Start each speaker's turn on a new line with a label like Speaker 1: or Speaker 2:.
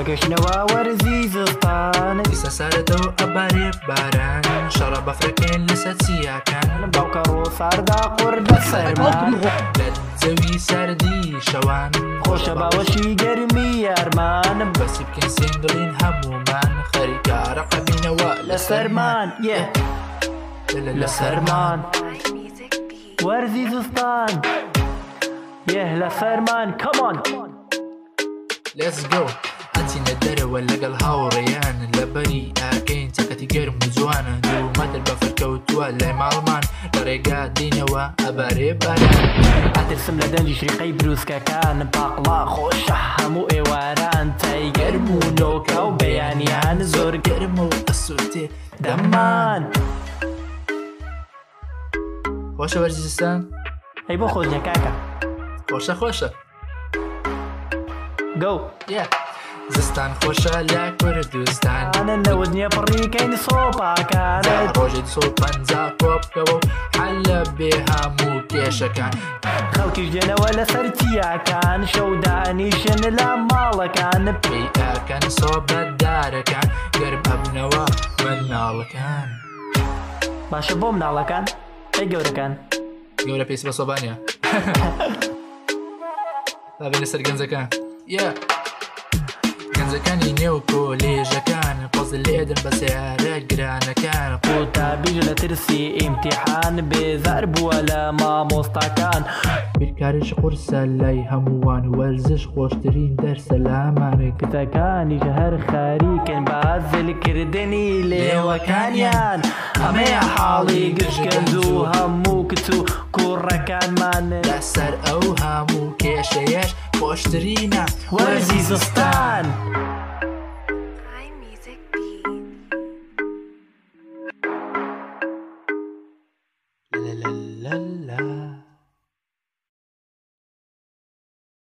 Speaker 1: بەگەشتنەوە وەرزی زستان
Speaker 2: دیسە سارەتەوە ئەبارێ باران شەڕە بەفرەکەن لەسەر چیاکان
Speaker 1: باوکە ڕۆ ساردا قڕ بەسەرمان
Speaker 2: لە جەوی سەردی شەوان
Speaker 1: خۆشە باوەشی گەرمی یارمان
Speaker 2: بەسی بکەین سێنگڵین هەمومان خەریکە ڕقەبینەوە
Speaker 1: لەسەرمان لەسەرمان وەرزی زستان لەسەرمان کەمان
Speaker 2: Let's go ئەچینە دەرەوە لەگەڵ هاوڕێیان لەبەری ئاکەین چەکەتی گەرم و جوانە دوومەتر بەفرکەوتووە لای ماڵمان لە ڕێگا دینەوە ئەبارێ باران
Speaker 1: ئەترسم لە دەنجی شریقەی بروسکەکان پاقڵا خۆشە هەموو ئێواران تای گەرم و نۆکە و بەیانیان زۆر
Speaker 2: گەرمە و ئەسووتێ
Speaker 1: دەمان
Speaker 2: خۆشە وەرزی زستان
Speaker 1: ئەی بۆ خۆزیە کاکە
Speaker 2: خۆشە
Speaker 1: گەو
Speaker 2: زستان خۆشە لە کوردستان
Speaker 1: نەوت نییە پڕیکەین سۆپاکانە
Speaker 2: ڕۆژێک 150 کۆبکەوە و حەل لە بێ هەموو کێشەکان
Speaker 1: خەڵکیش دێنەوە لەسەر چیاکان شەودانیشن لە ماڵەکان
Speaker 2: پێی ئاکەن سۆبەتدارەکان گەرم ئەبنەوە منداڵەکان
Speaker 1: باشە بۆ مناڵەکان ئەی گەورەکان
Speaker 2: گەورە پێیس بە سۆبانیە دابێنە سەر گەنجەکان گەنجەکانی نێو کۆلێژەکان قۆز لێدن بە سیارە گرانەکان
Speaker 1: قوتابیش لە ترسی ئیمتیحان بێزار بووە لە مامۆستاکان
Speaker 2: بیرکاریش قورسە لای هەمووان وەرزش خۆشترین دەرسە لامانە
Speaker 1: کتەکانیش هەر خاریکن بازلکردنی لێوەکانیان هەمەیە حاڵی گشتگەنج و هەموو کچ و کوڕەکانمان
Speaker 2: لەسەر ئەو هەموو کێشەیەش خۆشترینە
Speaker 1: وەرزی زستان
Speaker 2: La la la la.